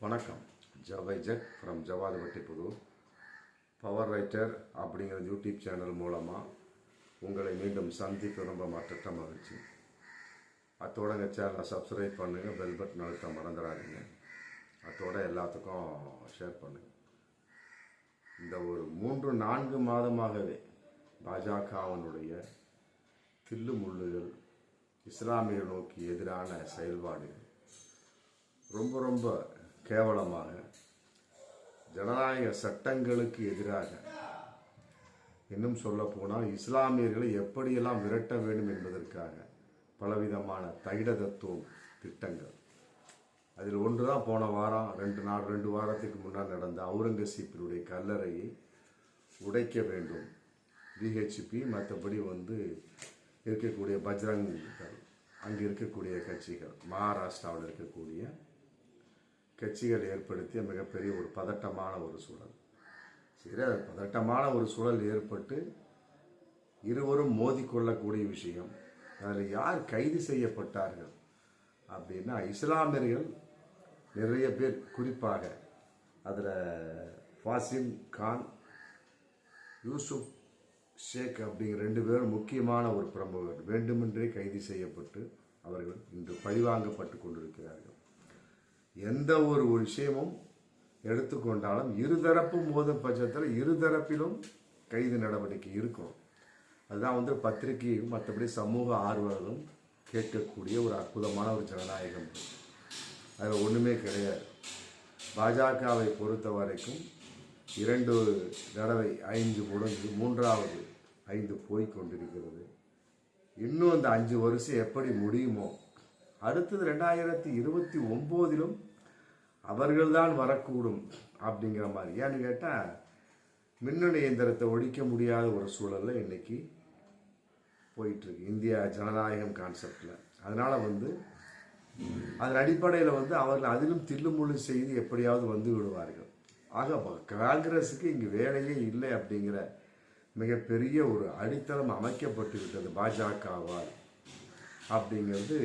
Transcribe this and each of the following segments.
வணக்கம். ஜவைஜெட் from Javadupatti Pudur. Power writer அப்படிங்கிற YouTube channel மூலமாக உங்களை மீண்டும் சந்திக்க ரொம்ப மற்ற மகிழ்ச்சி. அத்தோட எங்கள் சேனலை சப்ஸ்கிரைப் பண்ணுங்கள், பெல் பட்டன் அழுத்த மறந்துடாதீங்க. அத்தோட எல்லாத்துக்கும் ஷேர் பண்ணுங்கள். இந்த ஒரு 3-4 மாதமாகவே பாஜகவினுடைய தில்லு முள்ளுகள், இஸ்லாமியர் நோக்கி எதிரான செயல்பாடுகள் ரொம்ப கேவலமாக, ஜனநாயக சட்டங்களுக்கு எதிராக, இன்னும் சொல்ல போனால் இஸ்லாமியர்களை எப்படியெல்லாம் விரட்ட வேண்டும் என்பதற்காக பலவிதமான தைட தத்துவம் திட்டங்கள். அதில் ஒன்று தான் போன வாரம் 2 வாரத்துக்கு முன்னால் நடந்த அவுரங்கசீப்பினுடைய கல்லறையை உடைக்க வேண்டும். விஹெச்பி மற்றபடி இருக்கக்கூடிய பஜ்ரங்கள், அங்கே இருக்கக்கூடிய கட்சிகள், மகாராஷ்டிராவில் இருக்கக்கூடிய கட்சிகள் ஏற்படுத்திய மிகப்பெரிய ஒரு பதட்டமான ஒரு சூழல். சரி, பதட்டமான ஒரு சூழல் ஏற்பட்டு இருவரும் மோதிக்கொள்ளக்கூடிய விஷயம். அதில் யார் கைது செய்யப்பட்டார்கள் அப்படின்னா, இஸ்லாமியர்கள் நிறைய பேர், குறிப்பாக அதில் ஃபாசிம் கான், யூசுப் ஷேக் அப்படிங்கிற 2 பேரும் முக்கியமான ஒரு பிரமுகர் வேண்டுமென்றே கைது செய்யப்பட்டு அவர்கள் இன்று பழிவாங்கப்பட்டு கொண்டிருக்கிறார்கள். எந்த ஒரு விஷயமும் எடுத்துக்கொண்டாலும் இருதரப்பு மோதும் பட்சத்தில் இருதரப்பிலும் கைது நடவடிக்கை இருக்கும். அதுதான் பத்திரிகையும் மற்றபடி சமூக ஆர்வலர்களும் கேட்கக்கூடிய ஒரு அற்புதமான ஒரு ஜனநாயகம். அதில் ஒன்றுமே கிடையாது. பாஜகவை பொறுத்த வரைக்கும் 2 தடவை 5 முடிஞ்சு 3வது 5 போய் கொண்டிருக்கிறது. இன்னும் அந்த 5 வருஷம் எப்படி முடியுமோ, அடுத்தது 2029 அவர்கள்தான் வரக்கூடும் அப்படிங்கிற மாதிரி. ஏன்னு கேட்டால், மின்னணு இயந்திரத்தை ஒழிக்க முடியாத ஒரு சூழலில் இன்னைக்கு போயிட்டுருக்கு இந்தியா ஜனநாயகம் கான்செப்டில். அதனால் அதன் அடிப்படையில் அவர்கள் அதிலும் தில்லுமுள்ளு செய்து எப்படியாவது விடுவார்கள். ஆக காங்கிரஸுக்கு இங்கு வேலையே இல்லை அப்படிங்கிற மிகப்பெரிய ஒரு அடித்தளம் அமைக்கப்பட்டு விட்டது பாஜகவால். அப்படிங்கிறது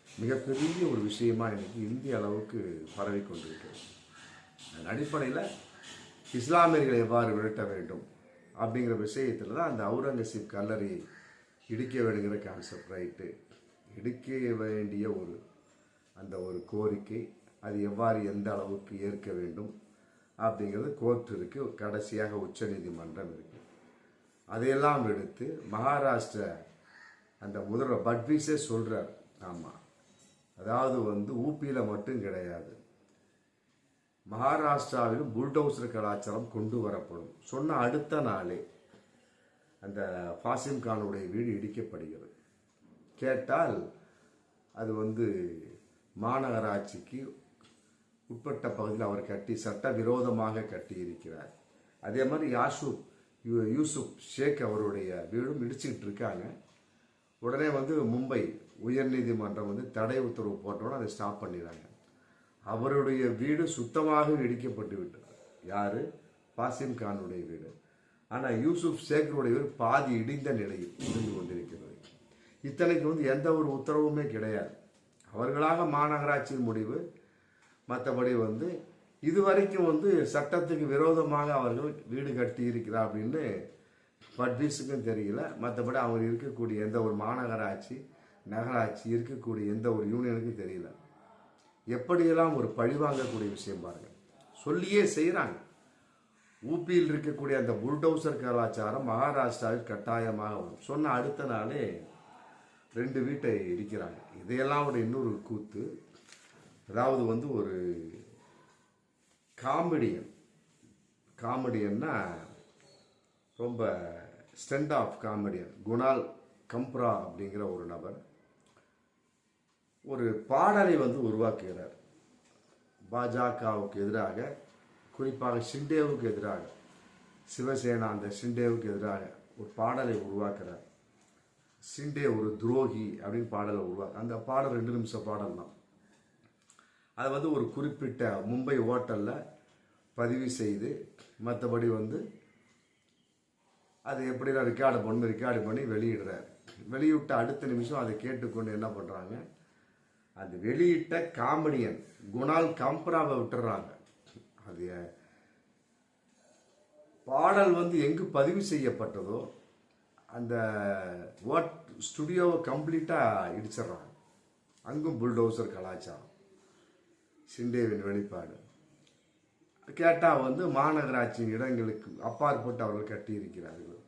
மிகப்பெரிய ஒரு விஷயமா இன்னைக்கு இந்திய அளவுக்கு பரவி கொண்டிருக்கிறது. அதன் அடிப்படையில் இஸ்லாமியர்களை எவ்வாறு விரட்ட வேண்டும் அப்படிங்கிற விஷயத்தில் தான் அந்த அவுரங்கசீப் கல்லறையை இடிக்க வேண்டுங்கிற கான்செப்ட். ரைட்டு, இடிக்க வேண்டிய ஒரு கோரிக்கை, அது எவ்வாறு எந்த அளவுக்கு ஏற்க வேண்டும் அப்படிங்கிறது கோர்ட் இருக்குது, கடைசியாக உச்சநீதிமன்றம் இருக்குது. அதையெல்லாம் எடுத்து மகாராஷ்டிரா அந்த முதல்வர் பட்வீஸே சொல்கிறார். ஆமாம், அதாவது ஊபியில் மட்டும் கிடையாது, மகாராஷ்டிராவிலும் புல்டோசர் கலாச்சாரம் கொண்டு வரப்படும். சொன்ன அடுத்த நாளே அந்த ஃபாசிம் கானுடைய வீடு இடிக்கப்படுகிறது. கேட்டால் அது மாநகராட்சிக்கு உட்பட்ட பகுதியில் அவர் கட்டி சட்டவிரோதமாக கட்டி இருக்கிறார். அதே மாதிரி யூசுப் ஷேக் அவருடைய வீடும் இடிச்சுக்கிட்டு இருக்காங்க. உடனே மும்பை உயர்நீதிமன்றம் தடை உத்தரவு போட்டோன்னு அதை ஸ்டாப் பண்ணிடுறாங்க. அவருடைய வீடு சுத்தமாக இடிக்கப்பட்டு விட்டது. யார்? ஃபாசிம் கானுடைய வீடு. ஆனால் யூசுப் ஷேக்கருடைய வீடு பாதி இடிந்த நிலையில் இருந்து கொண்டிருக்கிறது. இத்தனைக்கு எந்த ஒரு உத்தரவுமே கிடையாது. அவர்களாக மாநகராட்சியின் முடிவு. மற்றபடி இதுவரைக்கும் சட்டத்துக்கு விரோதமாக அவர்கள் வீடு கட்டி இருக்கிறார் அப்படின்னு பட்வீஸுக்கும் தெரியல. மற்றபடி அவங்க இருக்கக்கூடிய எந்த ஒரு மாநகராட்சி, நகராட்சி இருக்கக்கூடிய எந்த ஒரு யூனியனுக்கும் தெரியல. எப்படியெல்லாம் ஒரு பழிவாங்கக்கூடிய விஷயம் பாருங்க. சொல்லியே செய்கிறாங்க. ஊபியில் இருக்கக்கூடிய அந்த புல்டோசர் கலாச்சாரம் மகாராஷ்டிராவில் கட்டாயமாக வரும். சொன்ன அடுத்த நாளே 2 வீட்டை இடிக்கிறாங்க. இதையெல்லாம் இன்னொரு கூத்து. அதாவது ஒரு காமெடியன்னா ரொம்ப ஸ்டண்ட் ஆஃப் காமெடியன் குணால் கம்ப்ரா அப்படிங்கிற ஒரு நபர் ஒரு பாடலை உருவாக்குகிறார். பாஜகவுக்கு எதிராக, குறிப்பாக ஷிண்டேவுக்கு எதிராக, சிவசேனா அந்த ஷிண்டேவுக்கு எதிராக ஒரு பாடலை உருவாக்குறார். ஷிண்டே ஒரு துரோகி அப்படின்னு பாடலை அந்த பாடல் 2 நிமிஷ பாடல் தான். அது ஒரு குறிப்பிட்ட மும்பை ஹோட்டலில் பதிவு செய்து, மற்றபடி அது எப்படிலாம் ரெக்கார்டு பண்ணி வெளியிடுறார். வெளியிட்ட அடுத்த நிமிஷம் அதை கேட்டுக்கொண்டு என்ன பண்ணுறாங்க, அது வெளியிட்ட காமெடியன் குணால் கம்பராவை விட்டுறாங்க. அது பாடல் வந்து எங்கு பதிவு செய்யப்பட்டதோ அந்த ஸ்டுடியோவை கம்ப்ளீட்டாக இடிச்சிட்றாங்க. அங்கும் புல்டோசர் கலாச்சாரம், ஷிண்டேவின் வெளிப்பாடு. கேட்டால் வந்து மாநகராட்சி இடங்களுக்கு அப்பாற்பட்டு அவர்கள் கட்டியிருக்கிறார்கள்.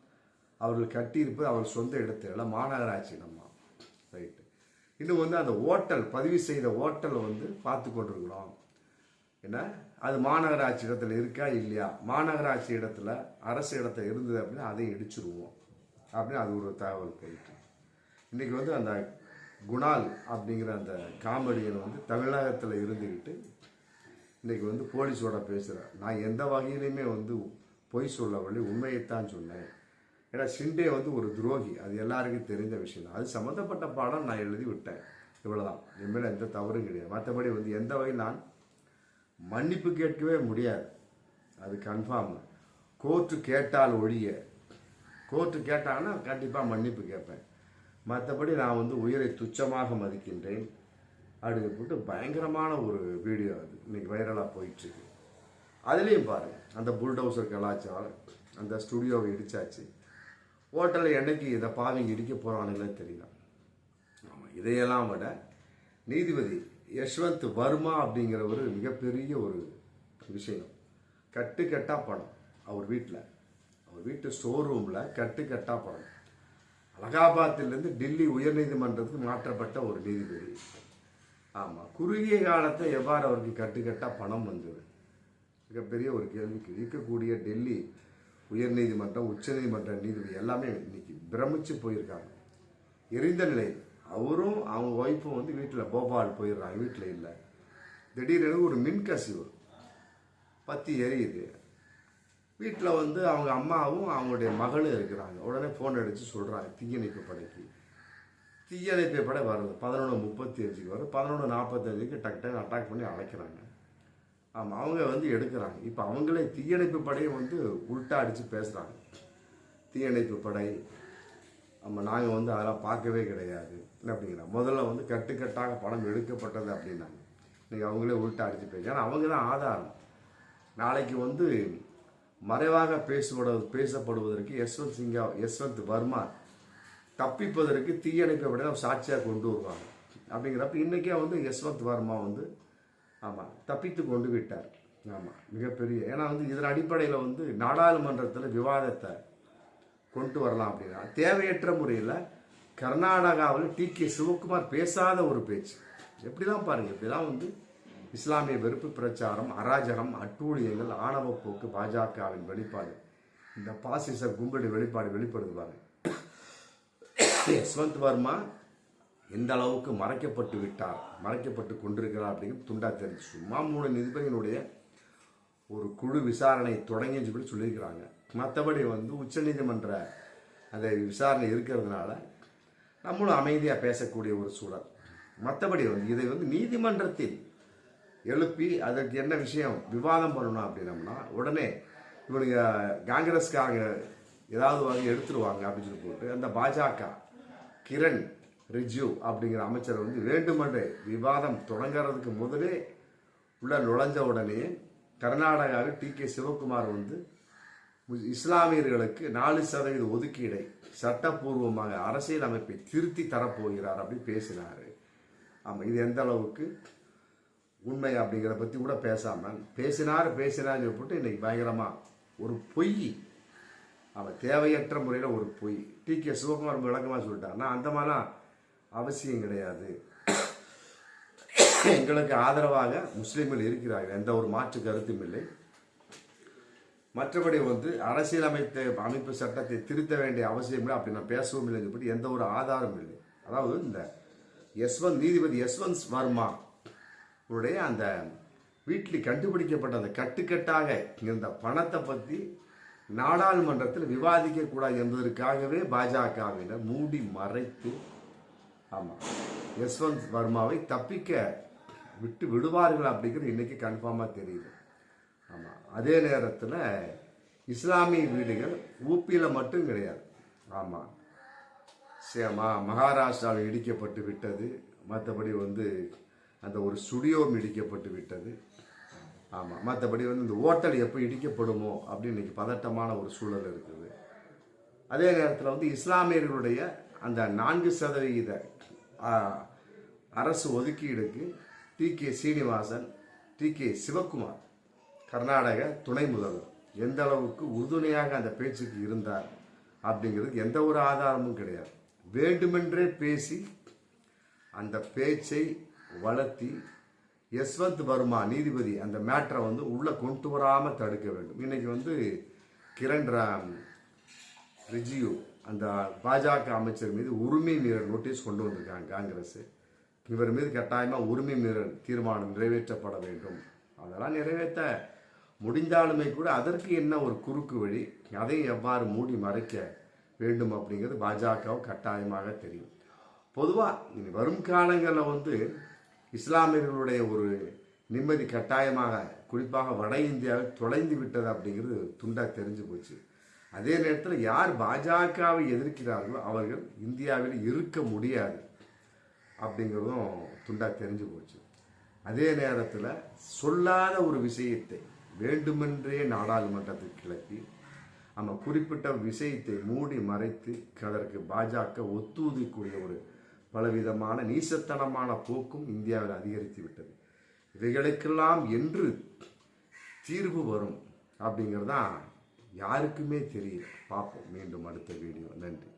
அவர்கள் கட்டியிருப்பது அவர் சொந்த இடத்துல மாநகராட்சி இடமா, ரைட்டு. இன்னும் வந்து அந்த ஓட்டல் பதிவு செய்த ஓட்டலை வந்து பார்த்து கொண்டிருக்கிறோம். ஏன்னா அது மாநகராட்சி இடத்துல இருக்கா இல்லையா, மாநகராட்சி இடத்துல அரசு இடத்துல இருந்தது அப்படின்னா அதையும் இடிச்சிருவோம் அப்படின்னு அது ஒரு தகவல் போயிட்டு. இன்றைக்கி வந்து அந்த குணால் அப்படிங்கிற அந்த காமெடியன் வந்து தமிழகத்தில் இருந்துக்கிட்டு இன்றைக்கி வந்து போலீஸோட பேசுகிறேன். நான் எந்த வகையிலையுமே வந்து பொய் சொல்லவில்லை, உண்மையைத்தான் சொன்னேன். ஏன்னா ஷிண்டே வந்து ஒரு துரோகி, அது எல்லாருக்கும் தெரிஞ்ச விஷயம் தான். அது சம்மந்தப்பட்ட பாடம் நான் எழுதி விட்டேன், இவ்வளோதான். என் மேலே எந்த தவறும் கிடையாது. மற்றபடி வந்து எந்த வகையில் நான் மன்னிப்பு கேட்கவே முடியாது, அது கன்ஃபார்ம். கோர்ட்டு கேட்டால் ஒழிய, கோர்ட்டு கேட்டாங்கன்னா கண்டிப்பாக மன்னிப்பு கேட்பேன். மற்றபடி நான் வந்து உயிரை துச்சமாக மதிக்கின்றேன் அப்படின்னு போட்டு பயங்கரமான ஒரு வீடியோ அது இன்னைக்கு வைரலாக போயிட்டுருக்கு. அதுலேயும் பாருங்கள், அந்த புல்டோசர் கலாச்சாரம், அந்த ஸ்டுடியோவை இடிச்சாச்சு. ஹோட்டலில் என்னைக்கு இதை பாவிங்க இடிக்க போகிறானுங்களே தெரியல. ஆமாம், இதையெல்லாம் விட நீதிபதி யஷ்வந்த் வர்மா அப்படிங்கிற ஒரு மிகப்பெரிய ஒரு விஷயம். கட்டுக்கட்டா பணம் அவர் வீட்டு ஸ்டோர் ரூமில் கட்டுக்கட்டா பணம். அலகாபாத்திலிருந்து டெல்லி உயர்நீதிமன்றத்துக்கு மாற்றப்பட்ட ஒரு நீதிபதி. ஆமாம், குறுகிய காலத்தை எவ்வாறு அவருக்கு கட்டுக்கட்டா பணம் வந்தது, மிகப்பெரிய ஒரு கேள்விக்கு இருக்கக்கூடிய டெல்லி உயர்நீதிமன்றம், உச்சநீதிமன்ற நீதிபதி எல்லாமே இன்னைக்கு பிரமிச்சு போயிருக்காங்க. எரிந்த நிலையில் அவரும் அவங்க ஒய்ஃபும் வந்து வீட்டில் போபால் போயிடுறாங்க, வீட்டில் இல்லை. திடீரென ஒரு மின்கசிவு பற்றி எரியுது. வீட்டில் வந்து அவங்க அம்மாவும் அவங்களுடைய மகளும் இருக்கிறாங்க. உடனே ஃபோன் அடித்து சொல்கிறாங்க தீயணைப்பு படைக்கு. தீயணைப்பு படை வருது 11:35 வரும். 11:45 டக்கு அட்டாக் பண்ணி அழைக்கிறாங்க. ஆமாம், அவங்க வந்து எடுக்கிறாங்க. இப்போ அவங்களே தீயணைப்பு படையை வந்து உள்ட்டா அடித்து பேசுகிறாங்க. தீயணைப்பு படை ஆமாம், நாங்கள் வந்து அதெல்லாம் பார்க்கவே கிடையாது அப்படிங்கிறாங்க. முதல்ல வந்து கட்டுக்கட்டாக பணம் எடுக்கப்பட்டது அப்படின்னாங்க. இன்றைக்கி அவங்களே உள்ட்டா அடித்து பேச, ஏன்னா அவங்க தான் ஆதாரம். நாளைக்கு வந்து மறைவாக பேசப்படுவதற்கு யஷ்வந்த் வர்மா தப்பிப்பதற்கு தீயணைப்பு படை சாட்சியாக கொண்டு வருவாங்க. அப்படிங்கிறப்ப இன்றைக்கே வந்து யஷ்வந்த் வர்மா வந்து ஆமாம் தப்பித்து கொண்டு விட்டார். ஆமாம், மிகப்பெரிய, ஏன்னா வந்து இதன் அடிப்படையில் வந்து நாடாளுமன்றத்தில் விவாதத்தை கொண்டு வரலாம் அப்படின்னா தேவையற்ற முறையில் கர்நாடகாவில் டி.கே. சிவகுமார் பேசாத ஒரு பேச்சு. எப்படிலாம் பாருங்கள், இப்படிலாம் வந்து இஸ்லாமிய வெறுப்பு பிரச்சாரம், அராஜகம், அட்டூழியங்கள், ஆணவ போக்கு, பாஜகவின் வெளிப்பாடு, இந்த பாசிச கும்பலுடைய வெளிப்படுது பாருங்க. யஷ்வந்த் வர்மா எந்த அளவுக்கு மறைக்கப்பட்டு கொண்டிருக்கிறார் அப்படிங்கிறது துண்டா தெரிஞ்சு. சும்மா 3 நீதிபதிகளுடைய ஒரு குழு விசாரணை தொடங்கின்னு சொல்லி சொல்லியிருக்கிறாங்க. மற்றபடி வந்து உச்சநீதிமன்ற அந்த விசாரணை இருக்கிறதுனால நம்மளும் அமைதியாக பேசக்கூடிய ஒரு சூழல். மற்றபடி வந்து இதை வந்து நீதிமன்றத்தில் எழுப்பி அதற்கு என்ன விஷயம் விவாதம் பண்ணணும் அப்படின்னம்னா உடனே இவனுங்க காங்கிரஸ்காரங்க ஏதாவது வகை எடுத்துருவாங்க அப்படின்னு சொல்லி போட்டு அந்த பாஜக கிரண் ரிஜிஜு அப்படிங்கிற அமைச்சர் வந்து வேண்டுமென்றே விவாதம் தொடங்கிறதுக்கு முதலே உள்ள நுழைஞ்ச உடனே கர்நாடகாவில் டி.கே. சிவகுமார் வந்து இஸ்லாமியர்களுக்கு 4% ஒதுக்கீடை சட்டப்பூர்வமாக அரசியல் அமைப்பை திருத்தி தரப்போகிறார் அப்படி பேசினார். ஆமாம், இது எந்த அளவுக்கு உண்மை அப்படிங்கிறத பற்றி கூட பேசாமல் பேசினார்னு போட்டு இன்னைக்கு பயங்கரமாக ஒரு பொய், அவன் தேவையற்ற முறையில் ஒரு பொய். டி.கே. சிவகுமார் விளக்கமாக சொல்லிட்டாருன்னா அந்த மாதிரிலாம் அவசியம் கிடையாது. எங்களுக்கு ஆதரவாக முஸ்லீம்கள் இருக்கிறார்கள், எந்த ஒரு மாற்று கருத்தும் இல்லை. மற்றபடி வந்து அரசியல் அமைப்பு சட்டத்தை திருத்த வேண்டிய அவசியம் இல்லை, அப்படி நான் பேசவும் இல்லை சொல்லி எந்த ஒரு ஆதாரமும் இல்லை. அதாவது இந்த நீதிபதி யஷ்வந்த் வர்மா உடைய அந்த வீட்டில் கண்டுபிடிக்கப்பட்ட அந்த கட்டுக்கட்டாக இருந்த பணத்தை பற்றி நாடாளுமன்றத்தில் விவாதிக்க கூடாது என்பதற்காகவே பாஜகவினர் மூடி மறைத்து ஆமாம் யஷ்வந்த் வர்மாவை தப்பிக்க விடுவார்கள் அப்படிங்கிறது இன்னைக்கு கன்ஃபார்மாக தெரியுது. ஆமாம், அதே நேரத்தில் இஸ்லாமிய வீடுகள் ஊப்பியில் மட்டும் கிடையாது. ஆமாம், மகாராஷ்டிராவில் இடிக்கப்பட்டு விட்டது, மற்றபடி வந்து அந்த ஒரு ஸ்டுடியோ இடிக்கப்பட்டு விட்டது. ஆமாம், மற்றபடி வந்து இந்த ஓட்டல் எப்போ இடிக்கப்படுமோ அப்படின்னு இன்னைக்கு பதட்டமான ஒரு சூழல் இருக்குது. அதே நேரத்தில் வந்து இஸ்லாமியர்களுடைய அந்த 4% அரசு ஒதுக்கீடுக்கு டி.கே. சீனிவாசன், டி.கே. சிவக்குமார் கர்நாடக துணை முதல்வர் எந்த அளவுக்கு உறுதுணையாக அந்த பேச்சுக்கு இருந்தார் அப்படிங்கிறது எந்த ஒரு ஆதாரமும் கிடையாது. வேண்டுமென்றே பேசி அந்த பேச்சை வளர்த்தி யஸ்வந்த் வர்மா நீதிபதி அந்த மேட்டரை வந்து உள்ளே கொண்டு வராமல் தடுக்க வேண்டும். இன்னைக்கு வந்து கிரண் ரிஜிஜு அந்த பாஜக அமைச்சர் மீது உரிமை மீறல் நோட்டீஸ் கொண்டு வந்திருக்காங்க காங்கிரஸ். இவர் மீது கட்டாயமாக உரிமை மீறல் தீர்மானம் நிறைவேற்றப்பட வேண்டும். அதெல்லாம் நிறைவேற்ற முடிந்தாலுமே கூட அதற்கு என்ன ஒரு குறுக்கு வழி, அதை எவ்வாறு மூடி மறைக்க வேண்டும் அப்படிங்கிறது பாஜகவும் கட்டாயமாக தெரியும். பொதுவாக வரும் காலங்களில் வந்து இஸ்லாமியர்களுடைய ஒரு நிம்மதி கட்டாயமாக குறிப்பாக வட இந்தியாவில் தொலைந்து விட்டது அப்படிங்கிறது துண்டாக தெரிஞ்சு போச்சு. அதே நேரத்தில் யார் பாஜகவை எதிர்க்கிறார்களோ அவர்கள் இந்தியாவில் இருக்க முடியாது அப்படிங்கிறதும் துண்டாக தெரிஞ்சு போச்சு. அதே நேரத்தில் சொல்லாத ஒரு விஷயத்தை வேண்டுமென்றே நாடாளுமன்றத்தில் கிளப்பி அந்த குறிப்பிட்ட விஷயத்தை மூடி மறைத்து அதற்கு பாஜக ஒத்துழைக்கக்கூடிய ஒரு பலவிதமான நீசத்தனமான போக்கும் இந்தியாவில் அதிகரித்து விட்டது. இவைகளுக்கெல்லாம் என்று தீர்வு வரும் அப்படிங்கிறதான் யாருக்குமே தெரியல. பார்ப்போம் மீண்டும் அடுத்த வீடியோ. நன்றி.